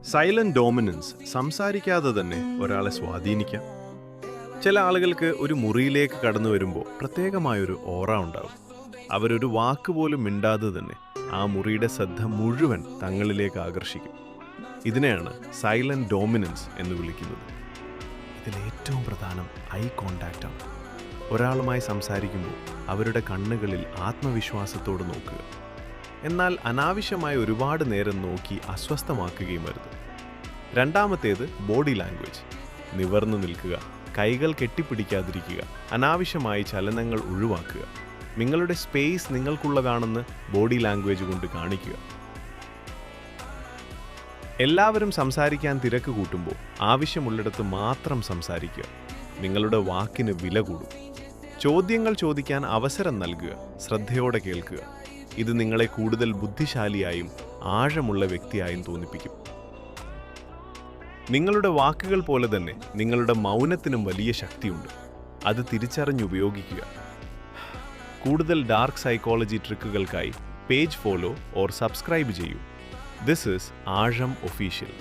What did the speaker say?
Silent dominance സംസാരിക്കാതെ തന്നെ ഒരാളെ സ്വാധീനിക്കാം. ചില ആളുകൾക്ക് ഒരു മുറിയിലേക്ക് കടന്നു വരുമ്പോൾ പ്രത്യേകമായൊരു ഓറ ഉണ്ടാവും. അവരൊരു വാക്ക് പോലും മിണ്ടാതെ തന്നെ ആ മുറിയുടെ ശ്രദ്ധ മുഴുവൻ തങ്ങളിലേക്ക് ആകർഷിക്കും. ഇതിനെയാണ് സൈലന്റ് ഡോമിനൻസ് എന്ന് വിളിക്കുന്നത്. ഇതിലേറ്റവും പ്രധാനം ഐ കോണ്ടാക്റ്റാണ്. ഒരാളുമായി സംസാരിക്കുമ്പോൾ അവരുടെ കണ്ണുകളിൽ ആത്മവിശ്വാസത്തോട് നോക്കുക. എന്നാൽ അനാവശ്യമായ ഒരുപാട് നേരം നോക്കി അസ്വസ്ഥമാക്കുകയും വരുത്. രണ്ടാമത്തേത് ബോഡി ലാംഗ്വേജ്. നിവർന്നു നിൽക്കുക, കൈകൾ കെട്ടിപ്പിടിക്കാതിരിക്കുക, അനാവശ്യമായി ചലനങ്ങൾ ഒഴിവാക്കുക. നിങ്ങളുടെ സ്പേസ് നിങ്ങൾക്കുള്ളതാണെന്ന് ബോഡി ലാംഗ്വേജ് കൊണ്ട് കാണിക്കുക. എല്ലാവരും സംസാരിക്കാൻ തിരക്ക് കൂട്ടുമ്പോൾ ആവശ്യമുള്ളിടത്ത് മാത്രം സംസാരിക്കുക. നിങ്ങളുടെ വാക്കിന് വില കൂടും. ചോദ്യങ്ങൾ ചോദിക്കാൻ അവസരം നൽകുക, ശ്രദ്ധയോടെ കേൾക്കുക. ഇത് നിങ്ങളെ കൂടുതൽ ബുദ്ധിശാലിയായും ആഴമുള്ള വ്യക്തിയായും തോന്നിപ്പിക്കും. നിങ്ങളുടെ വാക്കുകൾ പോലെ തന്നെ നിങ്ങളുടെ മൗനത്തിനും വലിയ ശക്തിയുണ്ട്. അത് തിരിച്ചറിഞ്ഞുപയോഗിക്കുക. കൂടുതൽ ഡാർക്ക് സൈക്കോളജി ട്രിക്കുകൾക്കായി പേജ് ഫോളോ ഓർ സബ്സ്ക്രൈബ് ചെയ്യൂ. This is Aazham official.